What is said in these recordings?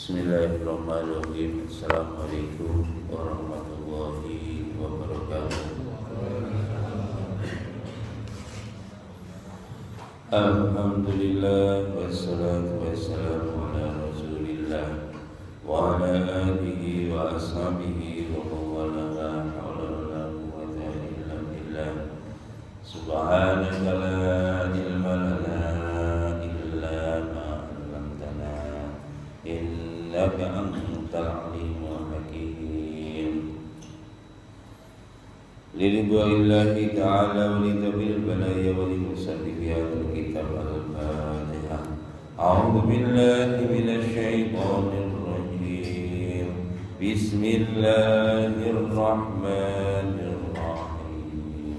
Bismillahirrahmanirrahim. Assalamualaikum warahmatullahi wabarakatuh. Alhamdulillah wassalatu wassalamu ala Rasulillah wa ala alihi wa ashabihi wa man wala, la haula wala quwwata illa billah. Subhanaka la ilma lana illa ma 'allamtana innaka antal alimul hakim. Lillahi ta'ala wa litabil balaya wa limusallif hadal kitab al-Fatihah. A'udzu billahi minasy syaithanir rajim. Bismillahirrahmanirrahim.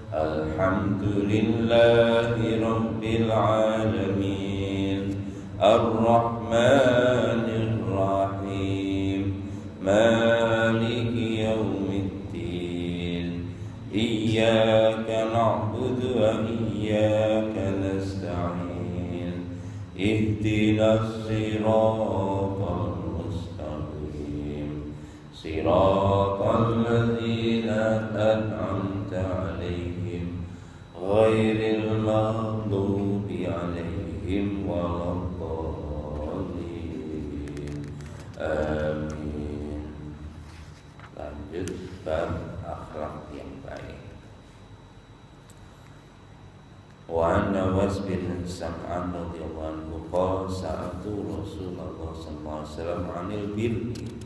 Alhamdulillahi rabbil alamin. Ar-Rahmanir Rahim. Maliki yaumiddin. Iyyaka na'budu wa iyyaka nasta'in. Ihdinas siratal mustaqim. Siratal ladzina an'amta 'alaihim ghairil maghdubi 'alaihim waladdallin. Amin. Lanjut bab akhlak yang baik. Wa Nawas bin Sam'an radhiyallahu anhu qala sa'altu Rasulullah sallallahu alaihi wasallam 'anil birri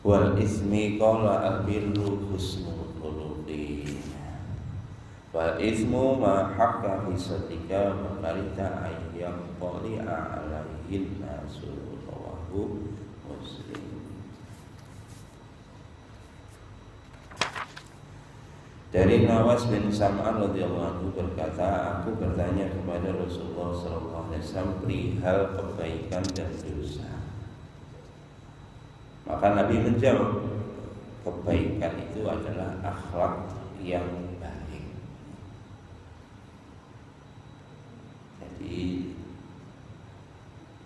wal ismi qala al-birru husnul khuluqi wal ismu ma haqqa fi sadika wa karita ayyam qali'a alaihin nasu rawahu Muslim. Dari Nawas bin Sam'an radhiyallahu anhu berkata, aku bertanya kepada Rasulullah sallallahu alaihi wasallam perihal kebaikan dan dosa. Maka Nabi menjawab, kebaikan itu adalah akhlak yang baik. Jadi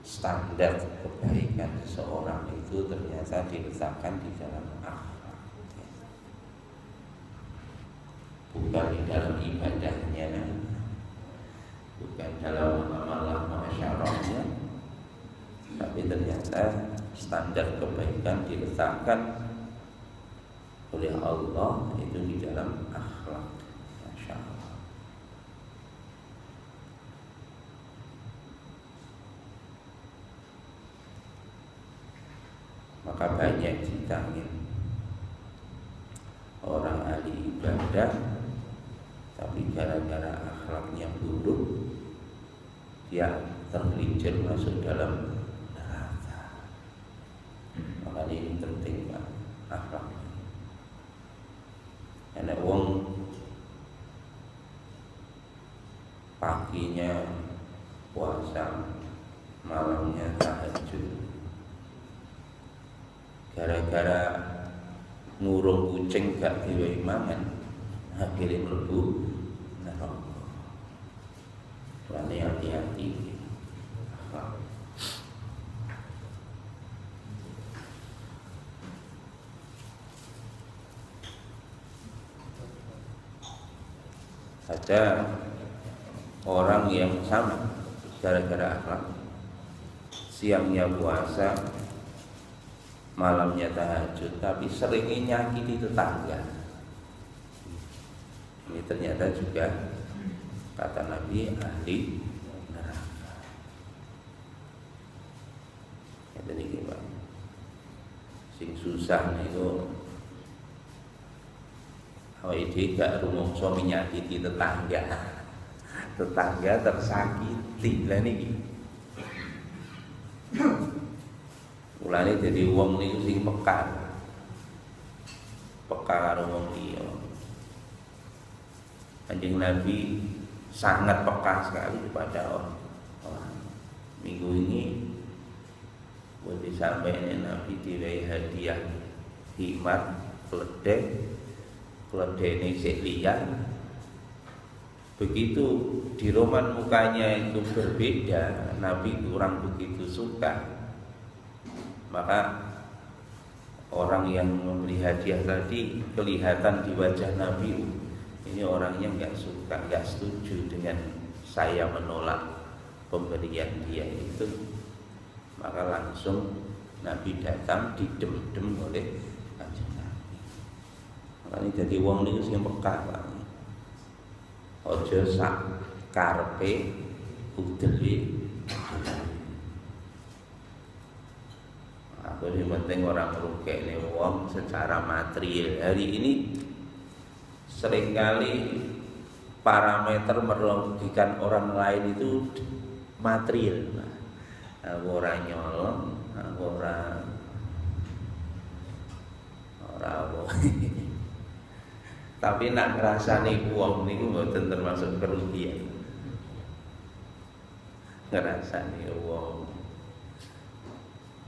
standar kebaikan seseorang itu ternyata diletakkan di dalam akhlak, bukan di dalam ibadahnya, bukan dalam amalan masyarakat, tapi ternyata standar kebaikan diletakkan oleh Allah itu di dalam akhlak. Masya Allah. Maka banyak ditanya orang ahli ibadah, tapi gara-gara akhlaknya buruk dia tergelincir masuk dalam neraka. Maka ini penting Pak, akhlak. Ada wong paginya puasa, malamnya tahajud, gara-gara ngurung kucing gak diwehi mangan, akhirnya mlebu neraka. Lan hati-hati. Ada orang yang sama gara-gara akhlak, siangnya puasa, malamnya tahajud, tapi seringnya nyakiti tetangga. Ini ternyata juga kata Nabi ahli neraka. Jadi gimana? Sing susah itu awake gak rumangsa menyakiti tetangga. Tetangga tersakiti. Lah niki. Mulane dadi wong niku sing peka. Peka karo wong liya. Kanjeng Nabi sangat peka sekali kepada orang. Minggu ini boleh sampai Nabi diwai hadiah hikmat keledai ini sik liyan Begitu di roman mukanya itu berbeda, Nabi kurang begitu suka, maka orang yang memberi hadiah tadi kelihatan di wajah Nabi, ini orangnya nggak suka, nggak setuju dengan saya menolak pemberian dia itu. Maka langsung Nabi datang didem-dem oleh kanjeng Nabi. Makanya jadi wong niku sing peka Pak. Aja sak karepe udele. Aku yang penting orang merugekne wong secara material. Hari ini seringkali parameter merugikan orang lain itu material. Aku ora nyolong, aku ora tapi nak ngrasani wong niku mboten termasuk kerugian. Ngrasani wong,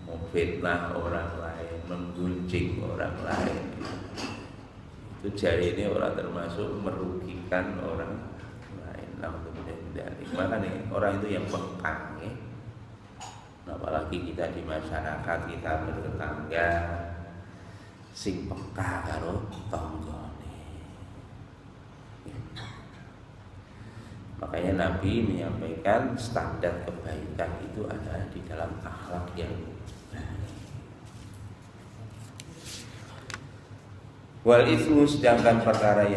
memfitnah orang lain, menggunjing orang lain, itu jari ini orang termasuk merugikan orang lain. Makanya orang itu yang peka, ya. Apalagi kita di masyarakat, kita bertetangga sing peka karo tanggane. Makanya Nabi menyampaikan standar kebaikan itu ada di dalam akhlak yang baik. Wal ismu, sedangkan perkara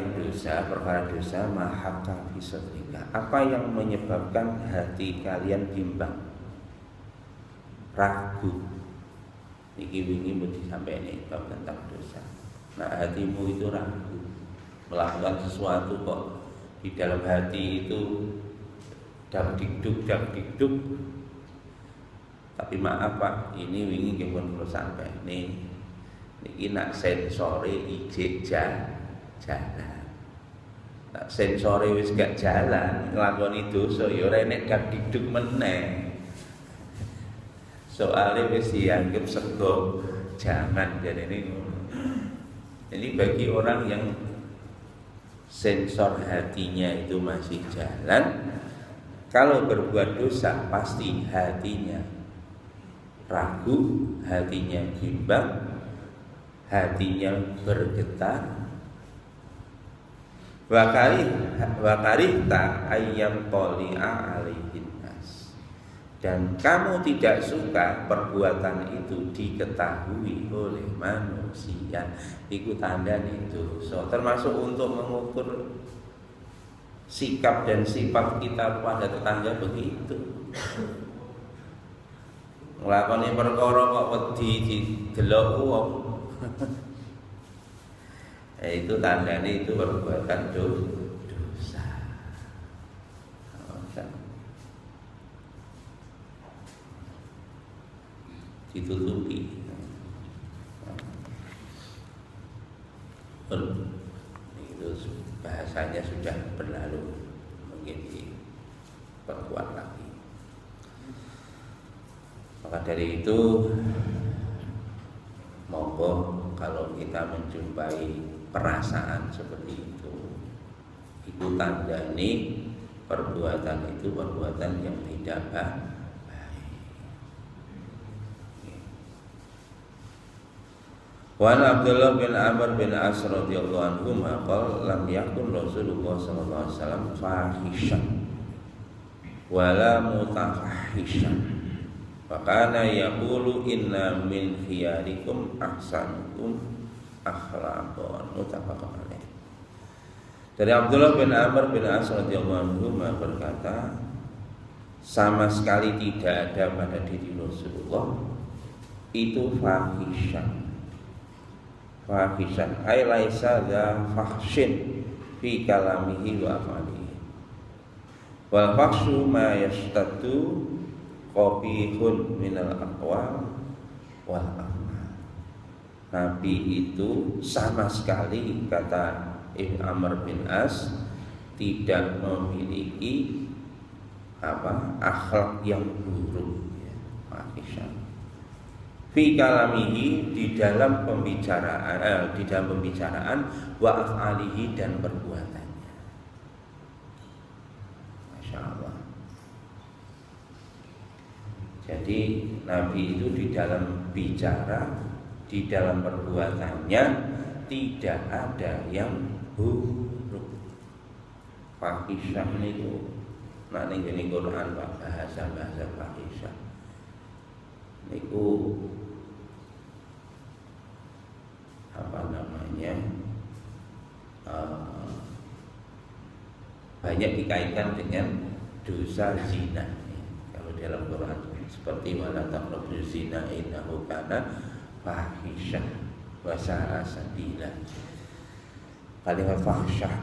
dosa mahaka fi sadrika, apa yang menyebabkan hati kalian bimbang, ragu. Niki wingi mau disampaikan bab tentang dosa. Nah, hatimu itu ragu melakukan sesuatu kok di dalam hati itu dak dikduk. Tapi maaf Pak, ini wingi kepun kula sampai niki nak sensore ijek jalan. Nak sensore wis gak jalan, nglakoni dosa ya ora enek dak dikduk meneh. Soalnya wis dianggap sego jangan, jadi ini bagi orang yang sensor hatinya itu masih jalan, kalau berbuat dosa pasti hatinya ragu, hatinya bimbang, hatinya bergetar. Wakarihta ayyam toli'a alaihin nas, dan kamu tidak suka perbuatan itu diketahui oleh manusia. Itu tanda itu. So, termasuk untuk mengukur sikap dan sifat kita pada tetangga begitu. Nglakoni perkara kok wedi didelok wong. Itu tandanya itu perbuatan dosa. Ditutupi. Itu bahasanya sudah berlalu, mungkin diperkuat lagi. Maka dari itu monggo kalau kita menjumpai perasaan seperti itu tanda nih perbuatan itu perbuatan yang tidak baik. Wan Abdullah bin Amr bin As radhiyallahu anhu maqal lam yakun Rasulullah sallallahu alaihi wasallam fahishan wala mutafahishan, wa kana yaqulu inna min khiyarikum ahsanukum akhlaqan, muttafaqun alaih. Dari Abdullah bin Amr bin As radhiyallahu anhu berkata, sama sekali tidak ada pada diri Rasulullah itu fahishan. Fahishan ay laisa dza fahshin fi kalamihi wa afalihi. Wal fahshu ma yastatu qabihun minal aqwal wal amal. Nabi itu sama sekali, kata Ibn Amr bin As, tidak memiliki akhlak yang buruk, fahishan. Fi kalamihi, di dalam pembicaraan, wa af'alihi, dan perbuatannya. Jadi Nabi itu di dalam bicara, di dalam perbuatannya tidak ada yang buruk. Fahisyah niku nek ning ngene Quran Pak, bahasa-bahasa fahisyah niku apa namanya? Banyak dikaitkan dengan dosa zina. Kalau dalam Quran seperti wala taqrabu zina innahu kana fahisyah wa sa'a sabila. Kalimat fahisyah.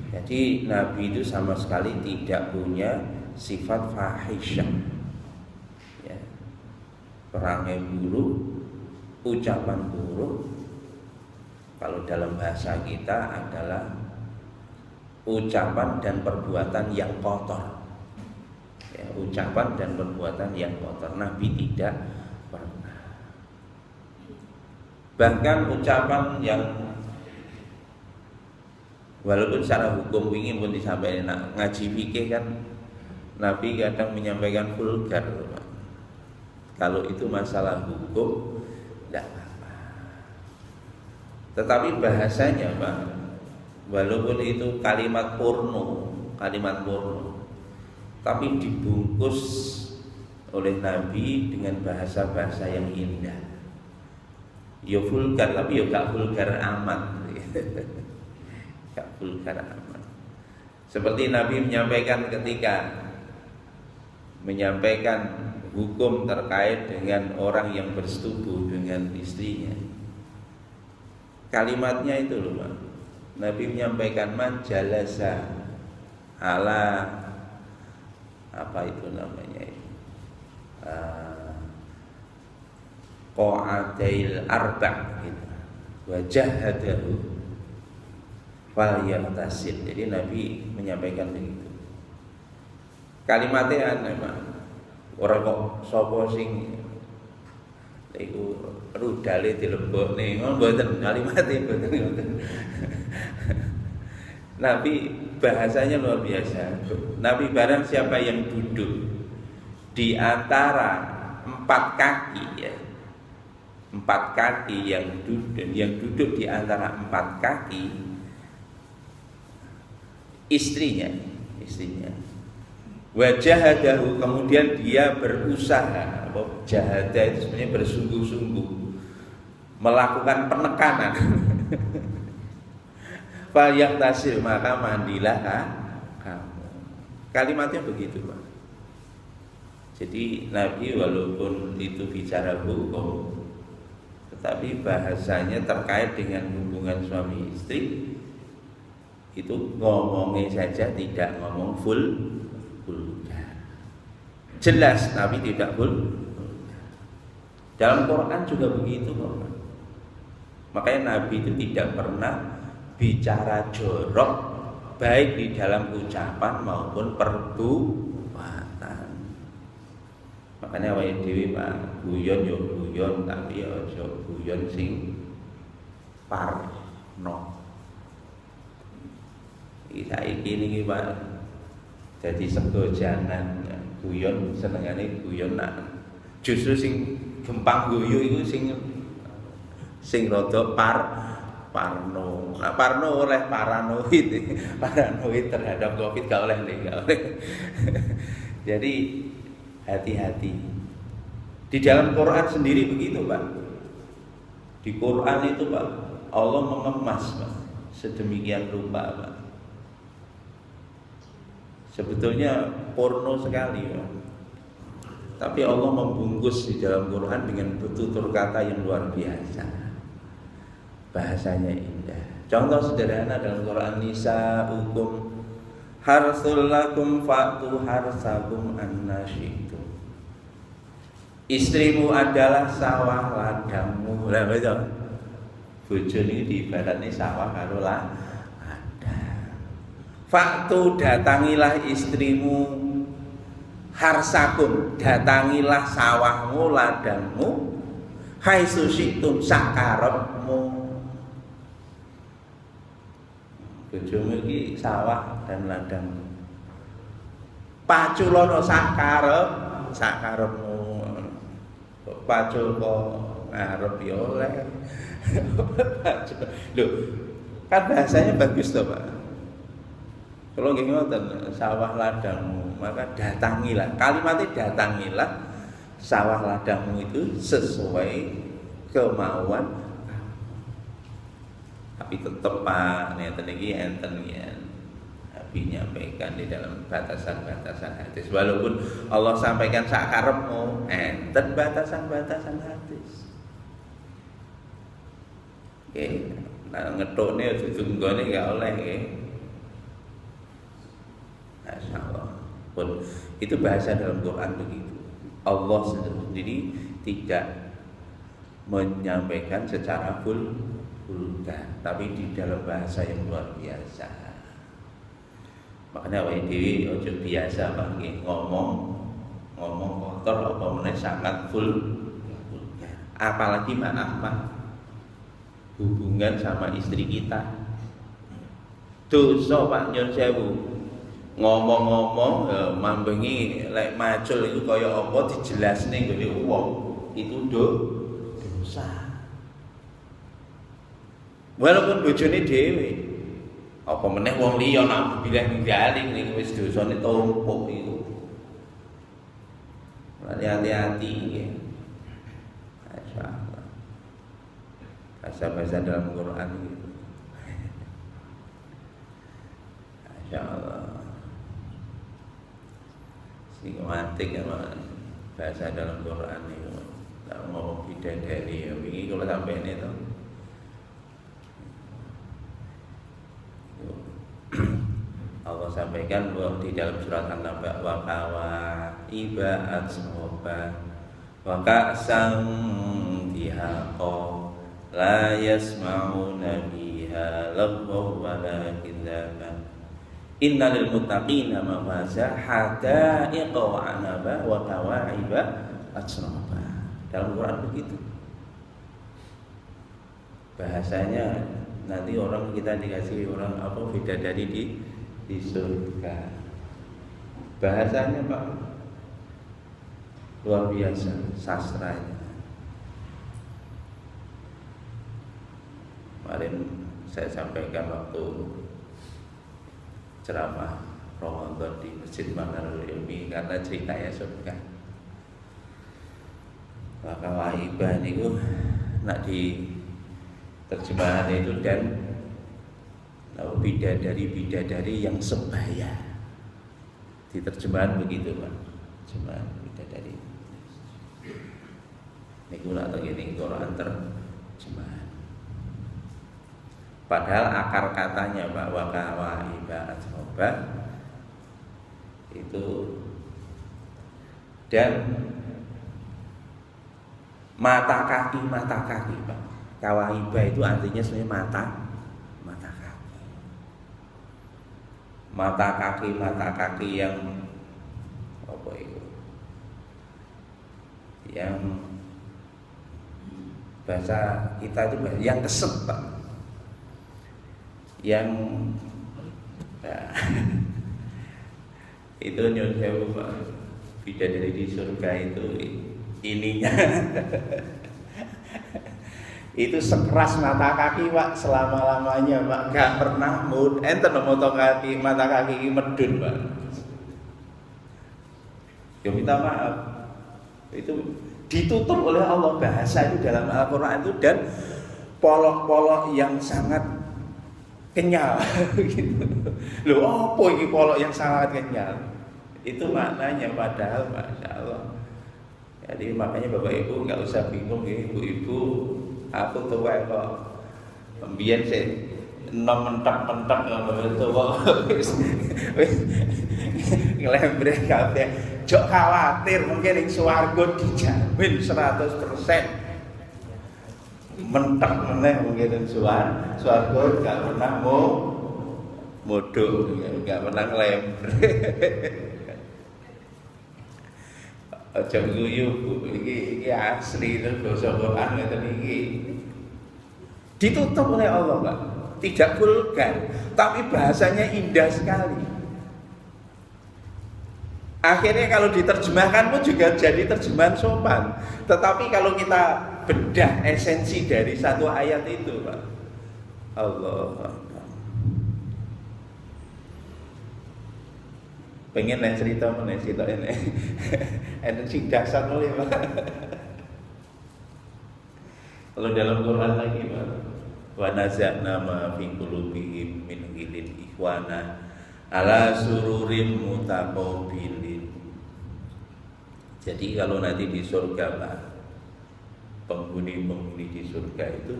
Jadi Nabi itu sama sekali tidak punya sifat fahisyah. Ya. Perangai buruk, ucapan buruk. Kalau dalam bahasa kita adalah ucapan dan perbuatan yang kotor. Ya, ucapan dan perbuatan yang kotor. Nabi tidak pernah. Bahkan ucapan yang walaupun secara hukum ingin pun disampaikan ngaji fikih kan Nabi kadang menyampaikan vulgar. Kalau itu masalah hukum tidak apa. Tetapi bahasanya Pak, walaupun itu kalimat porno, tapi dibungkus oleh Nabi dengan bahasa-bahasa yang indah. Ya vulgar, tapi ya gak vulgar amat. Gak vulgar amat. Seperti Nabi menyampaikan ketika menyampaikan hukum terkait dengan orang yang bersetubuh dengan istrinya. Kalimatnya itu loh Pak. Nabi menyampaikan man jalasa ala apa itu namanya qa'adail arba' gitu. Wa jahadahu fal yaqtasil. Jadi Nabi menyampaikan begitu. Kalimatnya aneh Pak. Orang kok sapa sing iku rudale dilebokne ngono mboten kalimate mboten. Nabi bahasanya luar biasa. Nabi barang siapa yang duduk di antara empat kaki ya. Empat kaki yang duduk di antara empat kaki istrinya. Wajahadahu, kemudian dia berusaha, jahadah itu sebenarnya bersungguh-sungguh melakukan penekanan. Fal yaktasil, maka mandilah kamu. Kalimatnya begitu Pak. Jadi Nabi walaupun itu bicara hukum, tetapi bahasanya terkait dengan hubungan suami istri itu ngomongnya saja tidak ngomong vulgar. Jelas Nabi tidak vulgar. Dalam Quran juga begitu Pak. Makanya Nabi itu tidak pernah bicara jorok baik di dalam ucapan maupun perbuatan. Makanya awake dhewe Pak guyon yo guyon tapi aja guyon sing parno. Saiki niki Pak dadi sego jangan guyon senengane guyon nak justru sing gempang guyu iku sing rada parno. Nah, parno oleh paranoid terhadap Covid gak oleh nih, gak oleh. Jadi hati-hati. Di dalam Quran sendiri begitu Pak. Di Quran itu Pak Allah mengemas Pak sedemikian rupa Pak. Sebetulnya porno sekali Pak. Tapi Allah membungkus di dalam Quran dengan tutur kata yang luar biasa. Bahasanya indah. Contoh sederhana dalam Quran nisa'ukum harsul lakum fa'tu harsakum anna syi'tum. Istrimu adalah sawah ladangmu. Lah betul. Bojone diibaratne sawah karo ladang. Fa'tu datangilah istrimu harsakum, datangilah sawahmu ladangmu haitsu syi'tum sakarepmu. Bojomu iki sawah dan ladang. Paculono sakarepmu. pacul kok ngarep ya oleh. Loh, kan bahasanya bagus toh, Pak. Kalau nggih ngoten, sawah ladangmu, maka datangilah. Kalimatnya datangilah sawah ladangmu itu sesuai kemauan. Tapi tetap Pak, ngeten iki enten ya. Nabi nyampaikan di dalam batasan-batasan hadis. Walaupun Allah sampaikan sak karepmu, enten batasan-batasan hadis. Oke, nah ngetokne dudu nggone gak oleh nggih. Masyaallah. Pun itu bahasa dalam Quran begitu. Allah sendiri tidak menyampaikan secara vulgar, tapi di dalam bahasa yang luar biasa. Makanya awake dhewe aja biasa banget ngomong kotor apa meneh sangat vulgar. Apalagi maaf hubungan sama istri kita. Dosa Pak Nyon sewu. Ngomong-ngomong mambengi lek macul itu kaya apa dijelasne nggone wong. Itu dosa. Walaupun bojone dhewe. Apa meneh wong liya nak bilang ninggalin niku wis dosane tumpuk iku. Hati-hati nggih. Masyaallah. Bahasa-bahasa dalam Quran itu. Masyaallah. Sing antik ya bahasa dalam Quran itu. Tak ngomong bidadari ya wingi kula sampene to. Allah sampaikan bahwa di dalam surat An-Naba wa kawaiba atsroba wa ka'san dihaqa la yasma'una biha laghaw wa la kidzaban innal muttaqina mafaza hadaiqa wa anaba wa kawaiba atsroba. Dalam Quran begitu bahasanya. Nanti orang kita dikasih orang apa bidadari di surga. Bahasanya Pak luar biasa, sastranya. Kemarin saya sampaikan waktu ceramah Ramadan di Masjid Manarul Ilmi karena ceritanya surga. Maka waibah niku nak di terjemahan itu dan bidadari yang sebaya. Di terjemahan begitu Pak. Terjemahan bidadari. Niku nak ngene Quran terjemahan. Padahal akar katanya Pak wa ibarat sobat itu dan mata kaki Pak. Kawaiba itu artinya sebenarnya mata kaki yang apa itu? Yang bahasa kita itu yang kesep Pak. Yang ya, itu Nyon Sewu Pak. Bidadari di surga itu ininya. Itu sekeras mata kaki Pak selama-lamanya Pak, gak pernah enten motong kaki mata kaki medun Pak. Ya minta maaf. Itu ditutup oleh Allah bahasa itu dalam Al-Qur'an itu dan polok-polok yang sangat kenyal gitu. Loh, apa ini polok yang sangat kenyal? Itu maknanya padahal masyaallah. Jadi makanya Bapak Ibu enggak usah bingung ya ibu-ibu. Aku tua kok pembian sih nom mentak-mentak ngono tua ngelembre kabeh jok khawatir mungkin ing swarga dijamin 100% mentak meneh mungkin ing swarga gak pernah modho gak pernah ngelembre. Aja guyu Bu, iki asli itu basa Quran ngeten iki. Ditutup oleh Allah, Pak. Tidak vulgar, tapi bahasanya indah sekali. Akhirnya kalau diterjemahkan pun juga jadi terjemahan sopan. Tetapi kalau kita bedah esensi dari satu ayat itu, Pak, Allah, pengen nih cerita mana cerita ini, energi dasar mulai, Pak. Kalau dalam Quran lagi, Pak, wa naza'na ma fi qulubihim min ghillin ikhwana ala sururin mutaqabilin. Jadi kalau nanti di surga, Pak, penghuni-penghuni di surga itu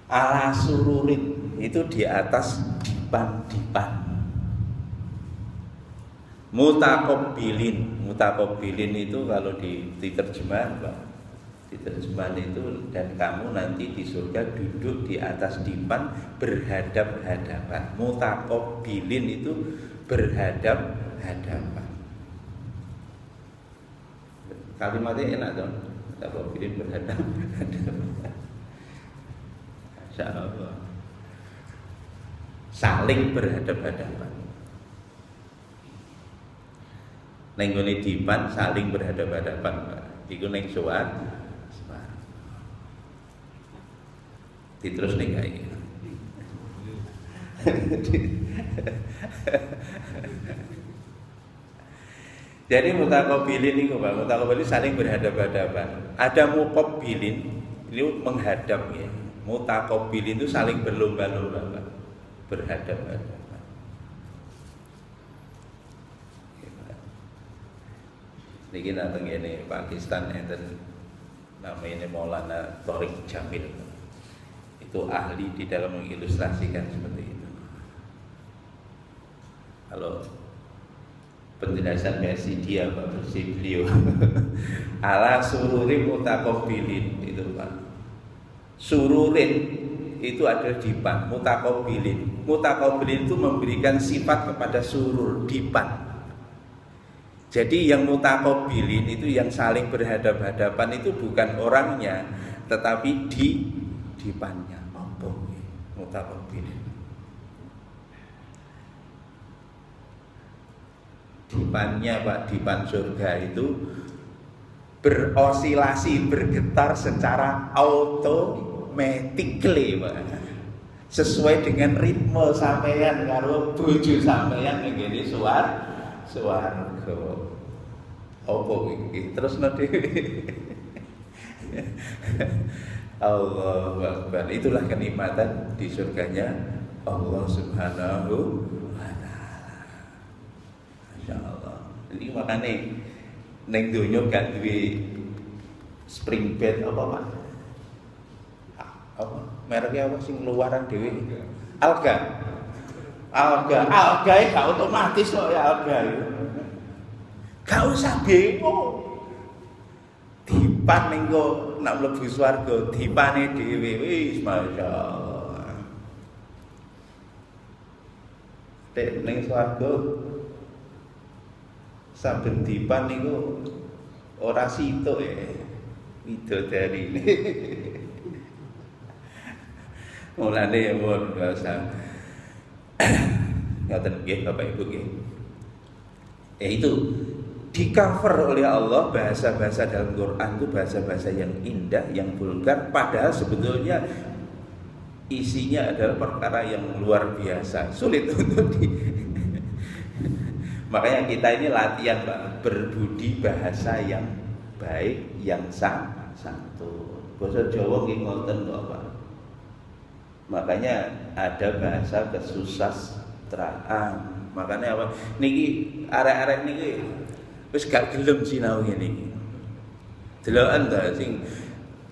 ala sururin, itu di atas dipan-dipan. Mutaqabilin itu kalau diterjemah, Pak, diterjemahkan itu, dan kamu nanti di surga duduk di atas dipan berhadap-hadapan. Mutaqabilin itu berhadap-hadapan. Kalimatnya enak dong. Mutaqabilin berhadap-hadapan. Masya Allah. Saling berhadap-hadapan. Nenggone dipan saling berhadap-hadapan, Pak. Iku ning suwarga. Diterus ning kae. Jadi mutaqabilin itu, Pak, mutaqabilin saling berhadap-hadapan. Ada muqabilin, itu menghadap ya. Mutaqabilin itu saling berlomba-lomba, Pak, berhadap-hadapan. Niki datang ini Pakistan enten namanya Maulana Thoriq Jamil. Itu ahli di dalam mengilustrasikan seperti itu. Kalau penjelasan versi dia, Pak, versi beliau ala sururin mutaqabilin itu, Pak. Sururin itu adalah dipan, mutaqabilin. Mutaqabilin itu memberikan sifat kepada surur, dipan. Jadi yang mutaqabilin itu yang saling berhadap-hadapan itu bukan orangnya, tetapi dipannya. Apa mutaqabilin? Dipannya, Pak, dipan surga itu berosilasi, bergetar secara automatically, Pak. Sesuai dengan ritme sampeyan karo bojo sampeyan ngene swarga. Opo iki terus nanti Allahu Akbar. Itulah kenikmatan di surganya Allah Subhanahu wa taala. Masyaallah. Jadi makane ning donya gak duwe spring bed apa, Pak? Apa mereknya apa sing luaran dhewe? Alga gak otomatis kok ya alga itu. Gak usah bingung. Dipan ning kok nak mlebu swarga dipane dhewe wis masyaallah. Tek ning swarga saben dipan niku ora situk ya. Widodari. Mulane ya mon biasa. Ngaten nggih Bapak Ibu nggih. Itu di-cover oleh Allah bahasa-bahasa dalam Quran itu bahasa-bahasa yang indah, yang vulgar, padahal sebetulnya isinya adalah perkara yang luar biasa, sulit untuk Makanya kita ini latihan, Pak, berbudi bahasa yang baik, yang santun. Basa Jawa nggih ngoten kok, Pak. Makanya ada bahasa kesusastraan. Makanya apa? Niki arek-arek niki wis gak gelem sinau ngene iki. Deloken ta sing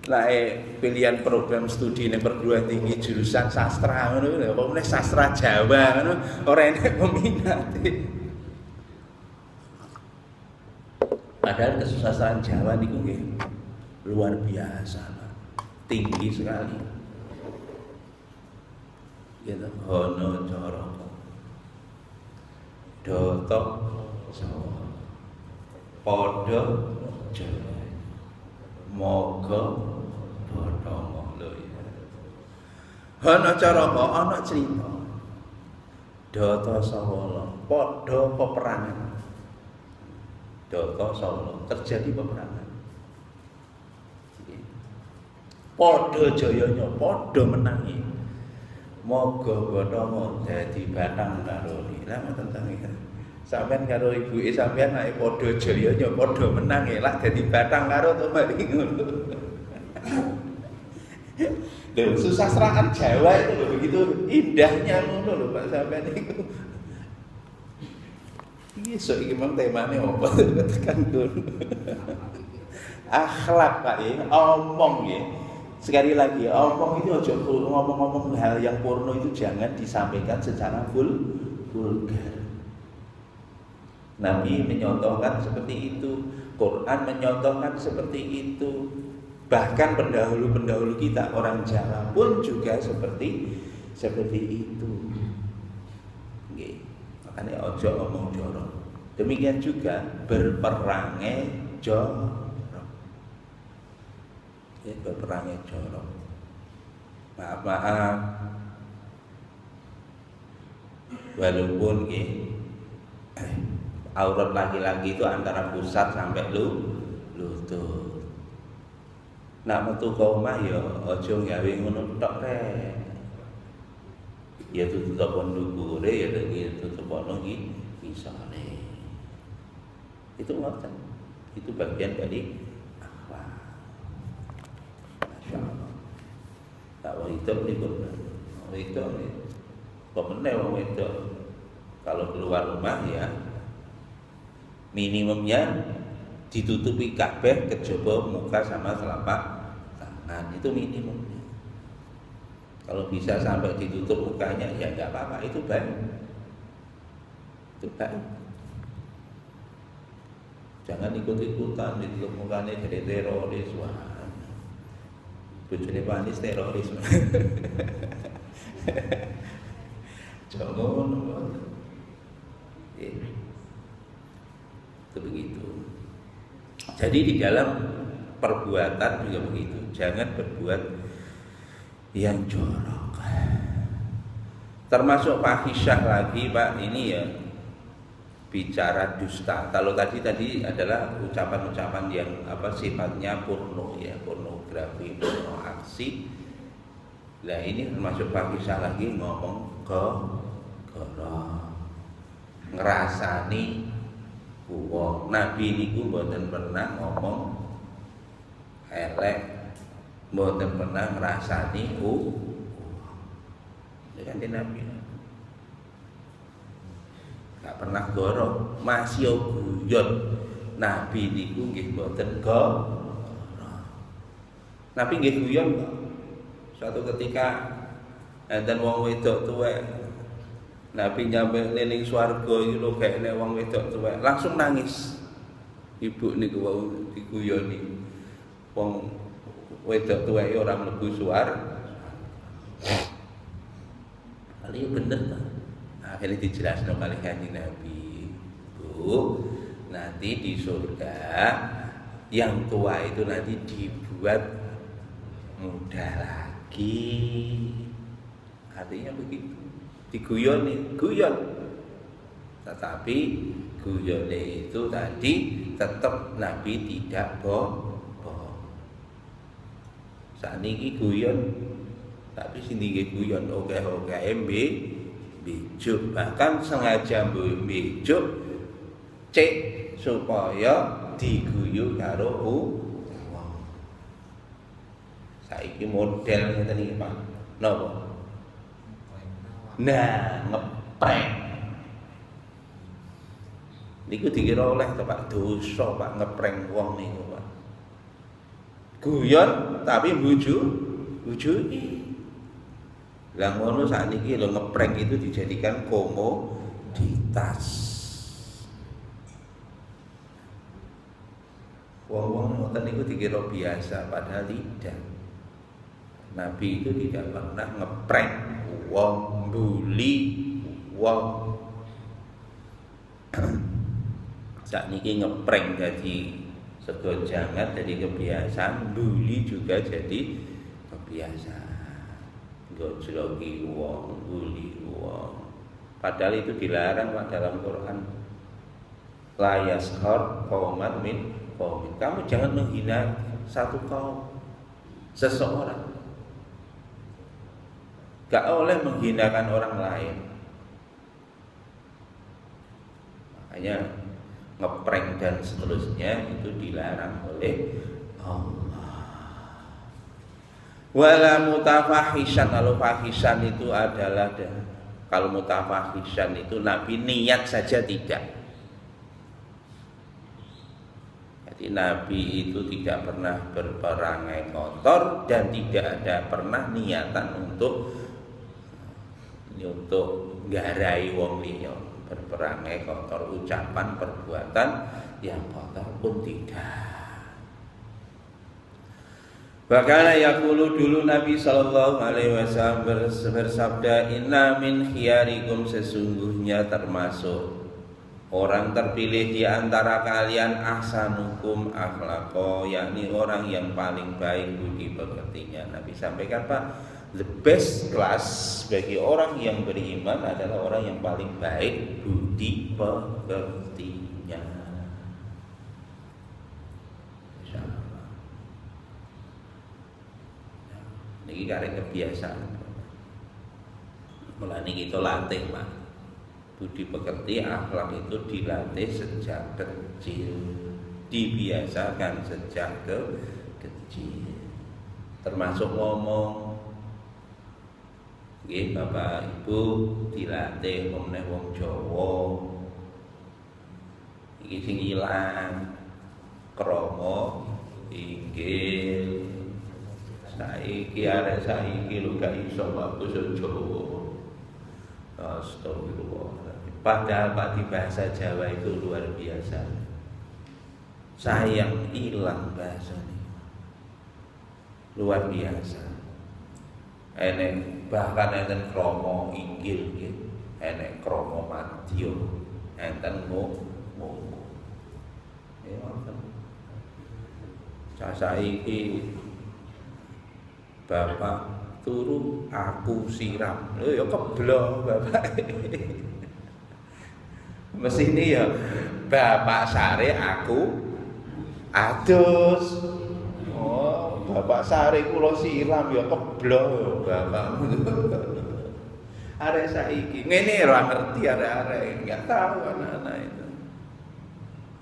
lae pilihan program studi ning perguruan tinggi jurusan sastra ngono lho, apa meneh sastra Jawa ngono ora enek peminate. Padahal kesusastraan Jawa niku nggih luar biasa, Pak. Tinggi sekali. Gitu, hono coroko dotok sawa padha jawa moga bodhong lho ya. Hono coroko ana crita Data Sawala padha peperangan. Doko Solo terjadi peperangan. Podo jayanya, podo menangi. Moga Bathara dadi batang karo lha tentang iki. Sampeyan karo ibuke sampeyan nek podo jayanya, podo menangi lah dadi batang karo to mari ngono. Lho, susastraan Jawa itu loh begitu indahnya ngono lho Pak sampeyan iku. Iso iki mong temane opo tekan ngono. Akhlak Pak ya, omong ya. Sekali lagi, omong itu aja ngomong-ngomong hal yang porno itu jangan disampaikan secara vulgar. Nabi menyontohkan seperti itu, Quran menyontohkan seperti itu. Bahkan pendahulu-pendahulu kita orang Jawa pun juga seperti itu. Nggih. Makanya ojo omong jorok. Demikian juga berperangnya jorok. Ya, berperangnya jorok. Maaf. Walaupun aurat laki-laki itu antara pusat sampai lutut. Nak metu ka omah ya aja gawe ngono tok rek. Ya tutup ndukure ya tutup ono iki isane. Itu ngoten. Itu bagian dari akhlak. Masyaallah. Tak wong itu niku. Wong itu pemenang wong itu kalau keluar rumah ya minimumnya ditutupi kabeh kejaba muka sama telapak tangan, itu minimumnya. Kalau bisa sampai ditutup mukanya ya enggak apa-apa, itu baik. Itu baik. Jangan ikut-ikutan ditutup mukanya jadi teroris. Wah. Bojone panis teroris. Jangan itu begitu. Jadi di dalam perbuatan juga begitu. Jangan berbuat yang jorok. Termasuk fahisyah lagi Pak, ini ya bicara dusta. Kalau tadi adalah ucapan-ucapan yang sifatnya porno ya, pornografi, porno aksi. Nah ini termasuk fahisyah lagi ngomong goro, ngerasani wong. Nabi niku mboten pernah ngomong elek, mboten pernah ngrasani kan Nabi gak pernah goro, masih guyon. Nabi niku nggih mboten goro. Nabi nggih guyon kok. Suatu ketika enten wong wedok tuwek, Nabi nyampe ning swarga iki lho kene wong wedok tuwek, langsung nangis. Ibu niku wau diguyoni. Wong wedok tuwek ora mlebu swarga. Kali bener ta? Akhirnya dijelaskan oleh Kanjeng Nabi, Bu, nanti di surga yang tua itu nanti dibuat muda lagi. Artinya begitu. Diguyoni, guyon. Tetapi guyone itu tadi tetap Nabi tidak bohong. Saniki guyon, tapi sini guyon oke bejuk, bahkan sengaja bejuk cek supaya diguyu karo wong. Saiki model ngeten iki Pak. Napa? Nah, ngeprank. Niku dikira oleh to Pak, dosa Pak ngeprank wong niku Pak. Guyon tapi bujuki. Lah ngono sakniki lho ngeprank itu dijadikan komoditas. Wong-wong ngoten niku dikira biasa padahal tidak. Nabi itu tidak pernah ngeprank wong, bully wong. Sakniki ngeprank jadi segojangan, jadi kebiasaan, bully juga jadi kebiasaan. Gojloki wong, bully wong. Padahal itu dilarang Pak dalam Quran. La yashar qauman min qaumin. Kamu jangan menghina satu kaum, seseorang. Gak boleh menghinakan orang lain. Makanya ngeprank dan seterusnya itu dilarang oleh Allah. Wala mutafahishan. Kalau fahishan itu adalah, kalau mutafahishan itu Nabi niat saja tidak. Jadi Nabi itu tidak pernah berperangai kotor dan tidak ada pernah niatan untuk nggarai wong liya, berperangai kotor, ucapan perbuatan yang kotor pun tidak. Bahkan yaqulu, dulu Nabi sallallahu alaihi wasallam bersabda, inna min khiyarikum, sesungguhnya termasuk orang terpilih di antara kalian ahsanukum akhlaqo, yakni orang yang paling baik budi pekertinya. Nabi sampaikan, Pak, the best class bagi orang yang beriman adalah orang yang paling baik budi pekertinya. Insyaallah. Ini karek kebiasaan. Mulane kita latih, Pak. Budi pekerti, akhlak itu dilatih sejak kecil, dibiasakan sejak kecil. Termasuk ngomong. Nggih, Bapak Ibu dilatih meneh wong Jawa. Iki sing ilang krama inggil. Saiki arek saiki lho gak iso basa Jawa. Astagfirullah. Padahal Pak di bahasa Jawa itu luar biasa. Sayang hilang bahasa ini. Luar biasa. Enek bahkan enten krama inggil nggih, enek krama madya, enten ngono. Ya ngoten. Saiki bapak turu aku siram. Lho ya keblok bapak. Mesine ya bapak sare aku adus. Oh, bapak sare kula siram ya keblok bapak. Arek saiki ngene ora ngerti arek-arek, enggak tahu anak-anak itu.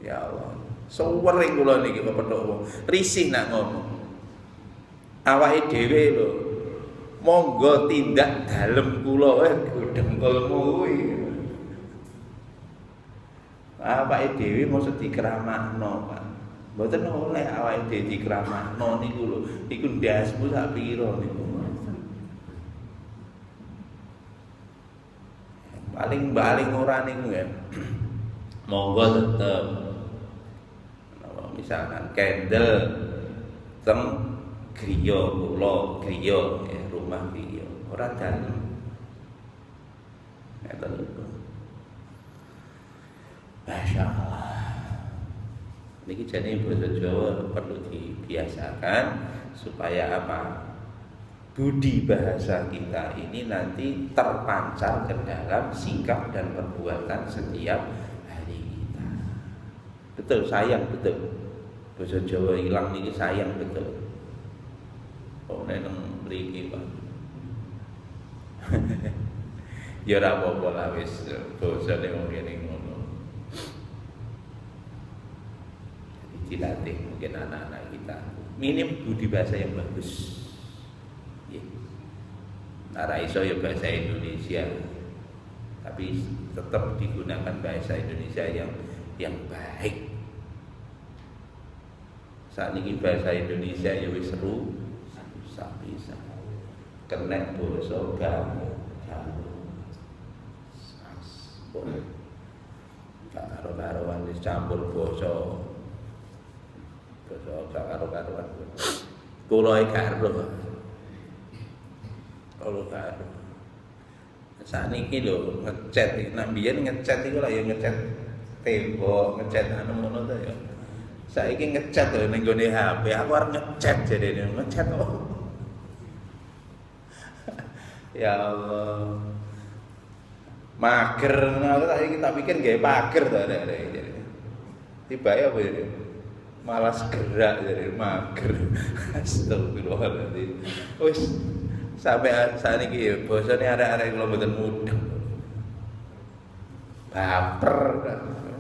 Ya Allah, sewering kula niki kepethuk wong. Risih nak ngomong. Awake dhewe lho. Monggo tindak dalem kula wae dengkulmu kuwi. Awake dhewe mosok dikeramakno, Pak. Mboten oleh awake dhewe dikeramakno niku lho. Iku ndasmu sak pira niku. Paling ora niku ya. Monggo tetep. Misalkan candle teng griya kula, griya ya, rumah griya. Ora dalem. Ngeten niku. Masyaallah. Niki jane basa Jawa perlu dibiasakan supaya apa? Budi bahasa kita ini nanti terpancar ke dalam sikap dan perbuatan setiap hari kita. Betul, sayang betul. Basa Jawa hilang niki sayang betul. Oh nek nang mriki, Pak. Ya ora apa-apa lah wis basane wong kene ngono. Dilatih mungkin anak-anak kita minim budi bahasa yang bagus. Nara iso ya bahasa Indonesia, tapi tetap digunakan bahasa Indonesia yang baik. Saat ini bahasa Indonesia ya wis seru, bisa kena basa gawe. Karo-karoan dicampur basa karo-karoan. Kula iki karo. Kalau karo. Saniki lho ngecat iki, nek biyen ngecat iku lha ya ngecat tembok, ngecat anu ngono ta ya. Saiki ngecat lho ning gone HP, aku arep ngecat jadene, ngecat kok. Ya Allah. Mager, aku tak pikir gawe pager to arek-arek. Tiba ya apa ya? Malas gerak jadi mager. Astagfirullahaladzim. Wis sampai saat ini bosone arek-arek kula mboten mudeng. Baper.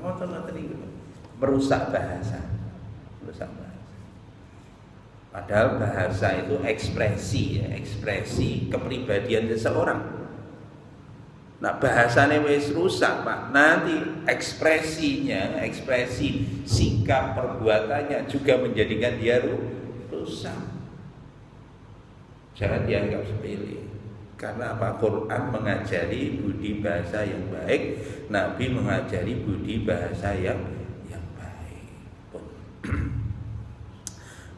Ngoten-ngoten iki. Merusak bahasa. Padahal bahasa itu ekspresi ya, ekspresi kepribadian seseorang. Nah, bahasanya wis rusak, Pak. Nanti ekspresinya, ekspresi sikap perbuatannya juga menjadikan dia rusak. Jangan dianggap sepele. Karena apa? Quran mengajari budi bahasa yang baik, Nabi mengajari budi bahasa yang baik.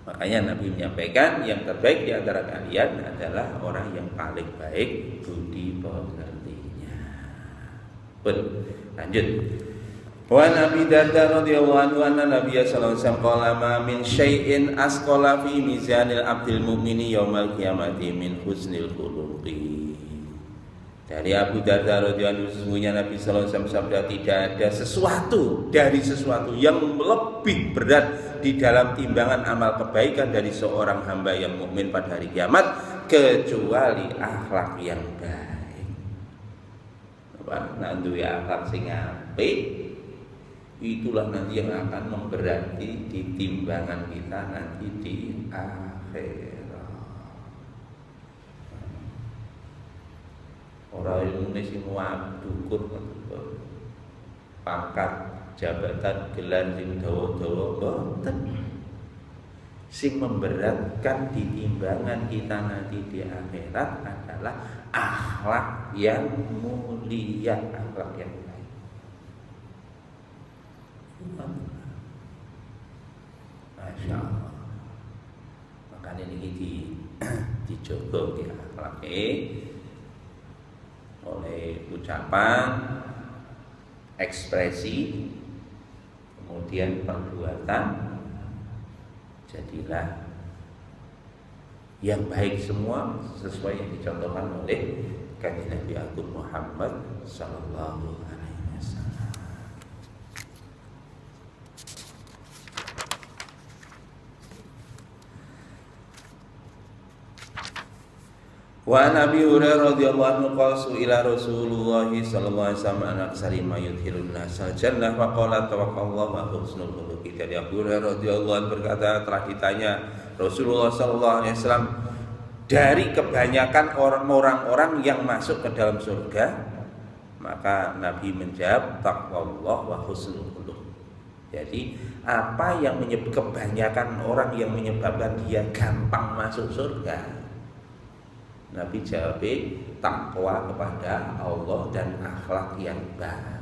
Makanya Nabi menyampaikan yang terbaik di antara kalian adalah orang yang paling baik budi pekertinya. Lanjut. Wa Nabi Darda radhiyallahu anhu anna Nabi sallallahu alaihi wasallam qala ma min syai'in asqala fi mizanil abdil mu'mini yaumal qiyamati min husnil khuluqi. Dari Abu Darda radhiyallahu anhu sesungguhnya Nabi sallallahu alaihi wasallam bersabda tidak ada sesuatu yang lebih berat di dalam timbangan amal kebaikan dari seorang hamba yang mukmin pada hari kiamat kecuali akhlak yang baik. Nek duwe akhlak sing apik itulah nanti yang akan memberati di timbangan kita nanti di akhirat. Orang Indonesia mau dukur pangkat jabatan gelar sing dawa-dawa boten. Sing memberatkan di timbangan kita nanti di akhirat adalah akhlak yang mulia, akhlak yang baik. Masya Allah. Makanya ini dicoba di akhlaknya oleh ucapan, ekspresi, kemudian perbuatan. Jadilah yang baik semua sesuai yang dicontohkan oleh Kanjeng Nabi Agung Muhammad sallallahu alaihi wasallam. Wa Nabi Hurairah radhiyallahu anhu qala ila Rasulullah sallallahu alaihi wasallam an aksari ma yudhilun nasal jannah wa qala tawakkallahu wa husnul khuluqi. Dari Abu Hurairah radhiyallahu anhu berkata telah ditanya Rasulullah sallallahu alaihi wasallam dari kebanyakan orang-orang yang masuk ke dalam surga, maka Nabi menjawab taqwallah wa husnul khuluq. Jadi apa yang kebanyakan orang yang menyebabkan dia gampang masuk surga? Nabi jawab takwa kepada Allah dan akhlak yang baik.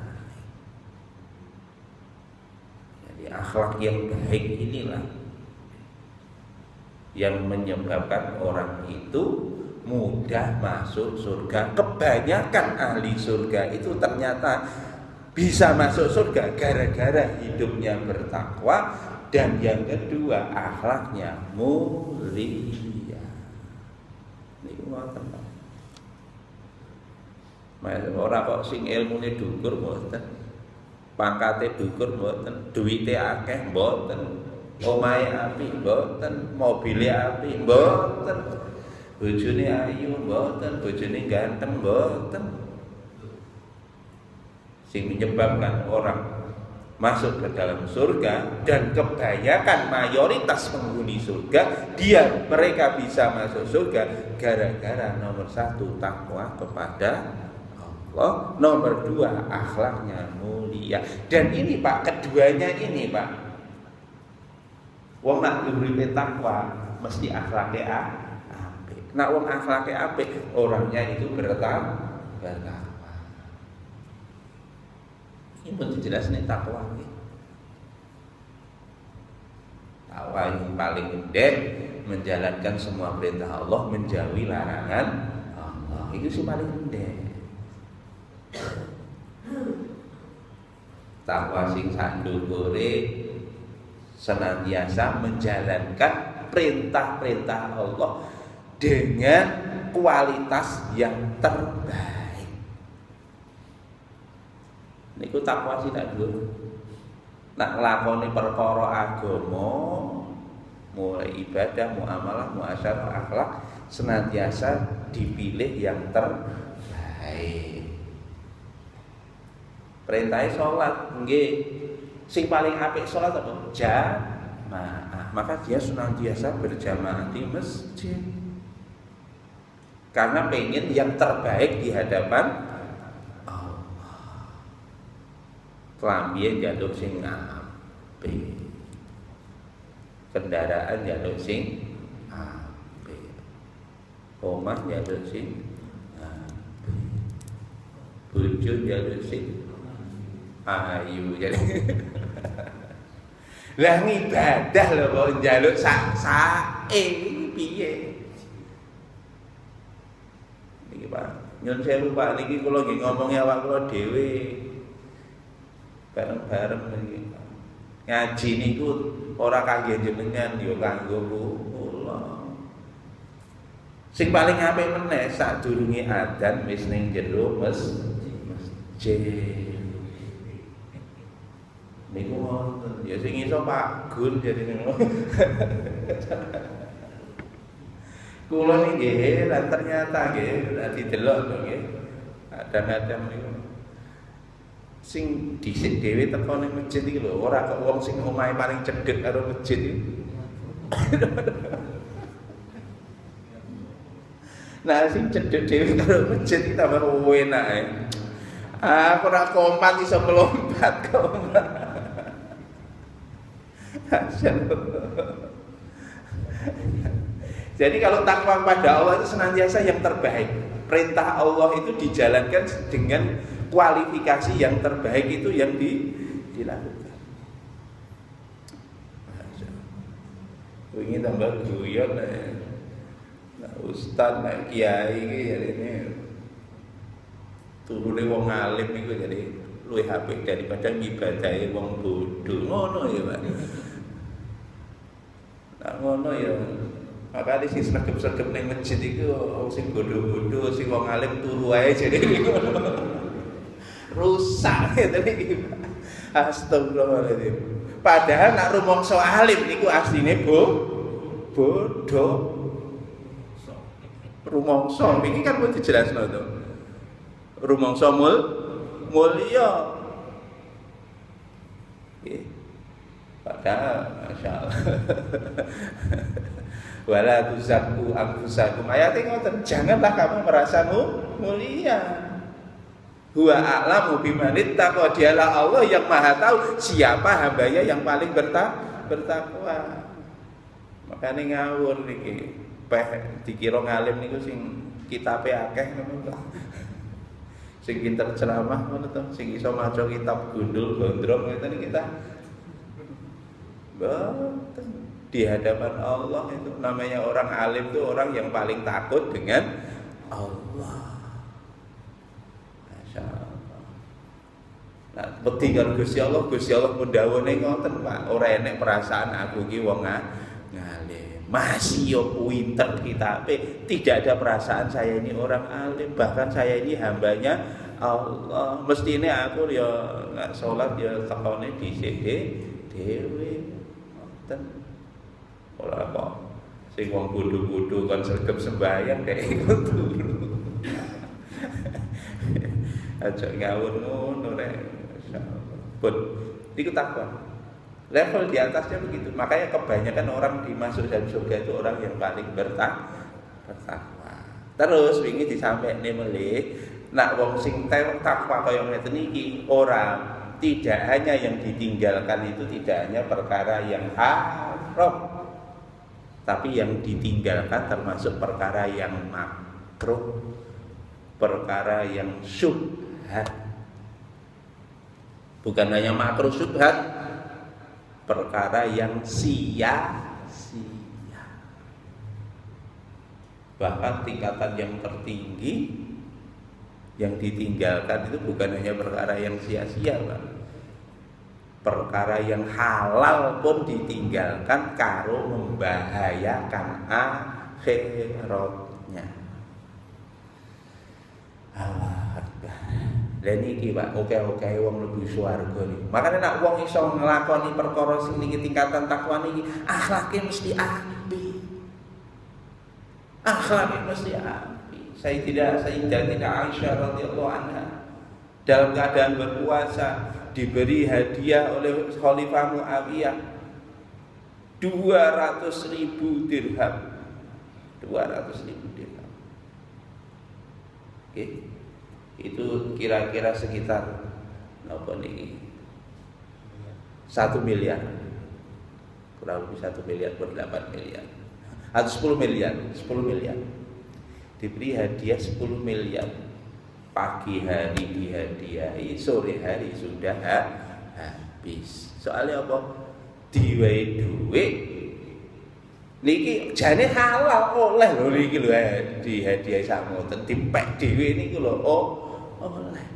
Jadi akhlak yang baik inilah yang menyebabkan orang itu mudah masuk surga. Kebanyakan ahli surga itu ternyata bisa masuk surga gara-gara hidupnya bertakwa dan yang kedua akhlaknya mulia. Niku ngoten. Ora kok sing ilmune dhuwur mboten. Pangkate dhuwur mboten, duwite akeh mboten. Omahe apik mboten, mobile apik mboten. Bojone ayu mboten, bojone ganteng mboten. Sing menyebabkan orang masuk ke dalam surga dan kebanyakan mayoritas penghuni surga mereka bisa masuk surga gara-gara nomor satu takwa kepada Allah, nomor dua akhlaknya mulia. Dan ini Pak, keduanya ini Pak, wong nak uripe takwa mesti akhlaknya apik. Nak wong akhlaknya apik orangnya itu bertakwa. Ini pun dijelaskan takwa ini. Takwa yang paling gede menjalankan semua perintah Allah, menjauhi larangan Allah. Itu sih paling gede. Takwa sing sandukure senantiasa menjalankan perintah-perintah Allah dengan kualitas yang terbaik. Niku takwa sih tak dulu. nak nglakoni perkara agama, mulai ibadah, muamalah, muasyarah, akhlak senantiasa dipilih yang terbaik. Perintahnya sholat, nggih. Sing paling apik sholat apa? Jamaah. Maka dia senantiasa berjamaah di masjid. Karena pengen yang terbaik di hadapan Allah. Kelambian jaluk sing apik. Kendaraan jaluk sing apik. Omah jaluk sing apik. Bojo jaluk sing ayu. Jadi lah ngibadah lho kok njaluk sak-sake piye? Niki Pak, nyun sewu Pak niki kula nggih ngomongi awak kula dhewe. Bareng-bareng niki. Ngaji niku ora kangge jenengan ya kanggo kula. Sing paling apik meneh sadurunge adzan wis ning jero masjid. Niku wonten ya sing iso Pak Gun jadi ngono. Kula niki nggih lan ternyata nggih didelok to nggih. Kadang-kadang niku sing dhisik dhewe teko ning masjid iki lho, ora kok wong sing omahe paling cedhek karo masjid iki. Nah sing cedhek dhewe karo masjid iki tambah enak. Aku ora kompat iso melompat kok. Jadi kalau takwa pada Allah itu senantiasa yang terbaik. Perintah Allah itu dijalankan dengan kualifikasi yang terbaik itu yang dilakukan. Ini tambah guyon nah, ustaz, nah, kiai ini turune wong alim itu jadi luwih apik daripada ngibadahi wong bodho. Ngono ya, Pak. Nah, ngono ya. Maka di sing sregep-sregep ning masjid iku wong sing bodho-bodho, sing wong alim turu ae jadi rusak ngene iki. Astagfirullahaladzim. Padahal nak rumangsa alim niku asline bodho. Rumangsa iki kan wis dijelasno to. Rumangsa mulya. Nggih. Padahal masyaallah. Wala tuzakku anfusakum. Ayatnya ngoten, janganlah kamu merasa mulia. Huwa a'lamu bimanit taqwa. Dialah Allah yang Maha tahu siapa hambanya yang paling bertakwa. Makane ngawur niki. Peh dikira ngalim niku sing kitabe akeh ngono to. Sing pinter ceramah ngono to, sing iso maca kitab gundul gondrong ngeten kita. Boten. Di hadapan Allah itu namanya orang alim itu orang yang paling takut dengan Allah. Masya Allah. Nah, beti kalau Gusti Allah mundawone ngoten Pak. Ora enek perasaan aku ki wong ngalim. Masih yo pinter kita, tidak ada perasaan saya ini orang alim, bahkan saya ini hambanya Allah. Mestine aku yo nggak sholat yo tekone dhisik dhewe. Ngoten. Ora kok sing wong bodho-bodho kan sregep sembahyang kayak iku turu. Aja ngawur ngono rek. Pun iku takwa. Level di atasnya begitu. Makanya kebanyakan orang dimasuk dalam surga itu orang yang paling bertakwa. Terus wingi disampaikne melih, nak wong sing takwa kaya ngeten iki ora tidak hanya yang ditinggalkan itu tidak hanya perkara yang haram. Tapi yang ditinggalkan termasuk perkara yang makruh, perkara yang syubhat. Bukan hanya makruh syubhat, perkara yang sia-sia. Bahkan tingkatan yang tertinggi yang ditinggalkan itu bukan hanya perkara yang sia-sia, Pak. Perkara yang halal pun ditinggalkan karo membahayakan akhiratnya. Allah Akbar. Lah niki Pak, oke wong mlebu swarga niki. Makane nek wong iso nglakoni perkara sing niki tingkatan takwa niki, akhlake mesti apik. Akhlake mesti apik. Sayyidah Aisyah radhiyallahu anha dalam keadaan berpuasa diberi hadiah oleh Khalifah Muawiyah 200.000 dirham. 200.000 dirham. Oke. Itu kira-kira sekitar apa nih 1 miliar, kurang lebih 1 miliar per 8 miliar atau 10 miliar diberi hadiah 10 miliar. Pagi hari dihadiahi, sore hari sudah habis. Soalnya apa? Diwai duit niki jane halal oleh lho niki lho dihadiahi samoten dipek dhewe niku lho oleh,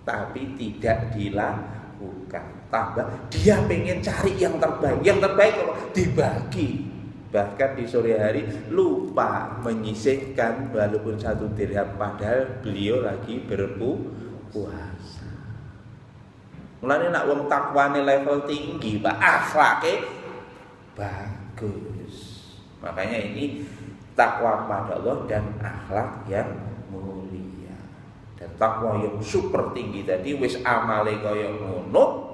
tapi tidak dilakukan. Tambah dia pengen cari yang terbaik kalau dibagi. Bahkan di sore hari lupa menyisihkan walaupun 1 dirham, padahal beliau lagi berpuasa. Mulane nak wong takwane level tinggi, Pak, akhlake bagus. Makanya ini takwa pada Allah dan akhlak yang mulia. Dan takwa yang super tinggi tadi wis amale kaya ngono,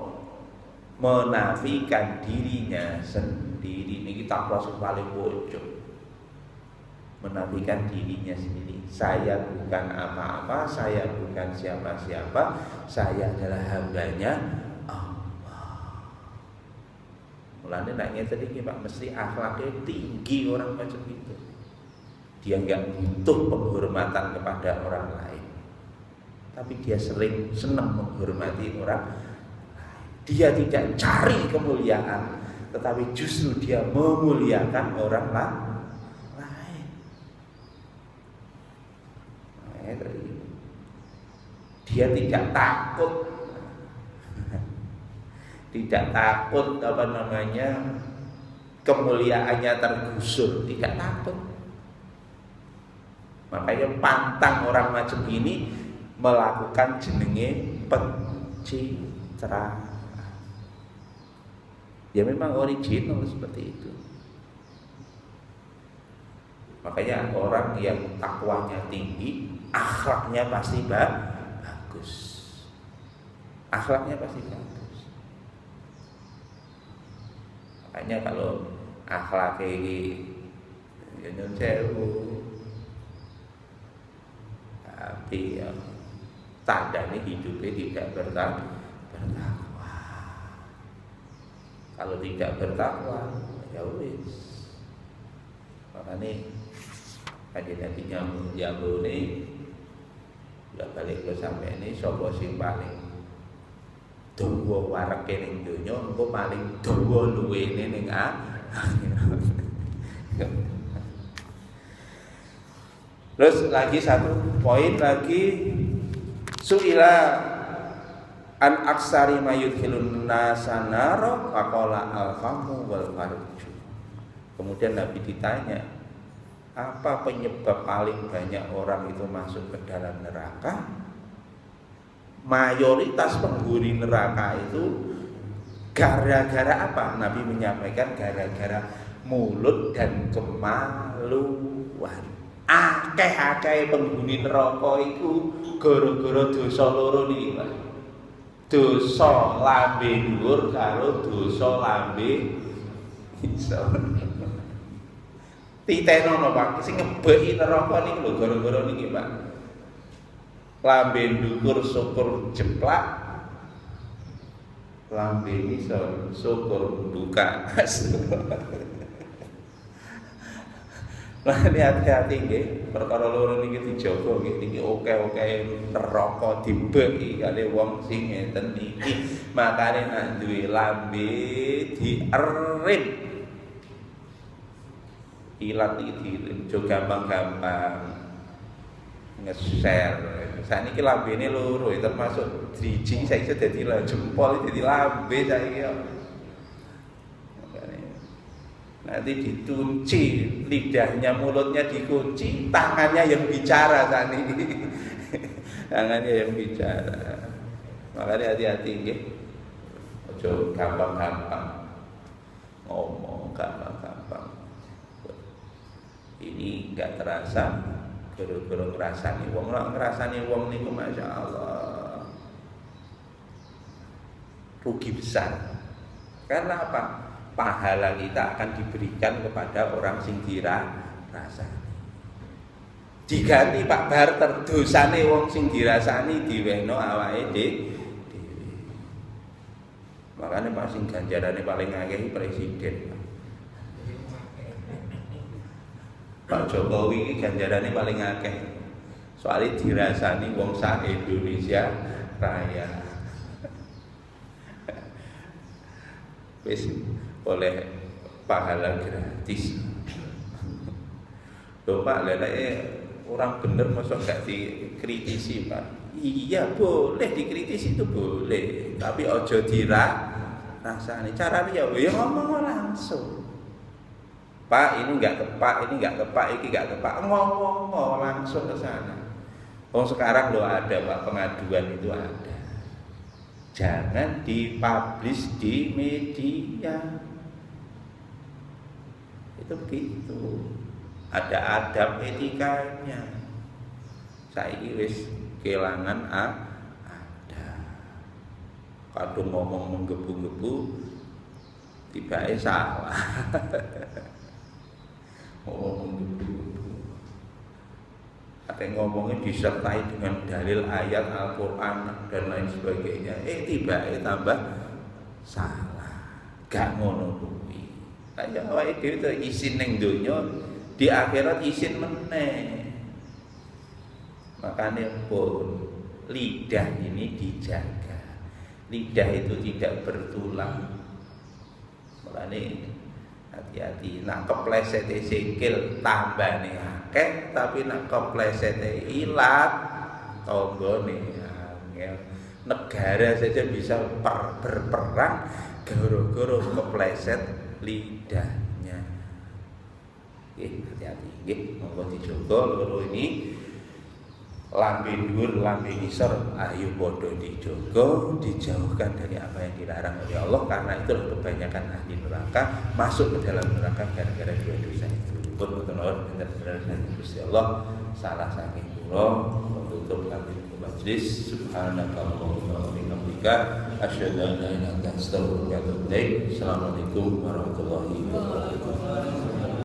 menafikan dirinya sendiri. Niki takwa sing paling pojok. Menafikan dirinya sendiri. Saya bukan apa-apa, saya bukan siapa-siapa, saya adalah hambanya Allah. Mulane nek ngeten iki Pak, mesti akhlaknya tinggi orang macam itu. Dia enggak butuh penghormatan kepada orang lain, tapi dia sering senang menghormati orang lain. Dia tidak cari kemuliaan, tetapi justru dia memuliakan orang lain. Dia tidak takut kemuliaannya tergusur, tidak takut. Makanya pantang orang macam ini melakukan jenenge pencitraan. Ya memang original seperti itu. Makanya orang yang takwanya tinggi, akhlaknya pasti bagus. Akhlaknya pasti bagus. Makanya kalau akhlak ini ya nyun sewu, tapi ya tandanya hidupnya tidak bertakwa. Kalau tidak bertakwa, ya wis. Makanya kanjeng Nabi nyambung ini udah balik ke sampai ini sapa sing paling dawa wareke ning donya engko paling dawa luwene ning Terus lagi satu poin lagi, suila an aksari mayudkhilun nasanara faqala al-famu wal farju. Kemudian Nabi ditanya, apa penyebab paling banyak orang itu masuk ke dalam neraka? Mayoritas penghuni neraka itu gara-gara apa? Nabi menyampaikan gara-gara mulut dan kemaluan. Akeh-akeh penghuni neraka itu gara-gara dosa loro niki, Pak. Dosa lambe dhuwur karo dosa lambe isor. Titenono Pak, sing ngebeki neraka niki lho gara-gara niki Pak. Lambe ndukur syukur jeplak, lambe isor syukur buka. Lah hati-hati nggih, perkara loro niki dijaga nggih, niki oke-oke neraka dibeki kali wong sing ngeten iki. Makane nek duwe lambe dierip. Ilat iki jo gampang-gampang nge-share. Saniki lambene loro termasuk driji saiki dadi jempol dadi lambe saiki. Nanti dikunci lidahnya, mulutnya dikunci, tangannya yang bicara saat ini. tangannya yang bicara. Makanya hati-hati nggih. Ojo gampang-gampang ngomong, gampang-gampang. Ini enggak terasa gara-gara ngrasani wong. Nek ngrasani wong niku masyaallah rugi besar. Karena apa? Pahala kita akan diberikan kepada orang sing dirasani. Diganti Pak barter dosane wong sing dirasani diwehno awake dhewe. Makanya Pak sing ganjarane paling akeh presiden. Pak Jokowi iki ganjarane paling akeh. Soalnya dirasani wong sak Indonesia Raya. Wis oleh pahala gratis. Lho Pak, orang bener masa gak dikritisi Pak? Iya boleh dikritisi itu boleh, tapi ojo dirasani. Caranya ya ngomong langsung. Pak ini nggak kepak, ini nggak kepak, ini nggak kepak, ngomong langsung ke sana. Oh sekarang lo ada Pak pengaduan itu ada. Jangan dipublish di media. Itu begitu. Ada adab etikanya. Saiki wis kelangan ada. Kadung ngomong menggebu-gebu tibae salah. Ada ngomongnya disertai dengan dalil ayat Al-Quran dan lain sebagainya. Tiba-tiba tambah salah. Gak ngono kuwi. Kaya awake dhewe to isin ning donya, di akhirat isin meneh. Makanya pun lidah ini dijaga. Lidah itu tidak bertulang. Makanya hati-hati. Nak kepleset sikil tambah nih akeh, tapi nak kepleset ilat tombone angel. Negara saja bisa berperang gara-gara kepleset lidahnya. Hati-hati nggih, monggo dijaga loro ini. Lambe dhuwur, lambe ngisor, ayo padha dijaga, dijauhkan dari apa yang dilarang oleh Allah, karena itulah kebanyakan ahli neraka masuk ke dalam neraka gara-gara dua dosa itu. Mboten wonten bener-bener Gusti Allah salah saking kula menutup kami majlis. Subhanakallahumma wa bihamdika asyhadu an la ilaha illa anta astaghfiruka wa atubu ilaik. Assalamualaikum warahmatullahi wabarakatuh.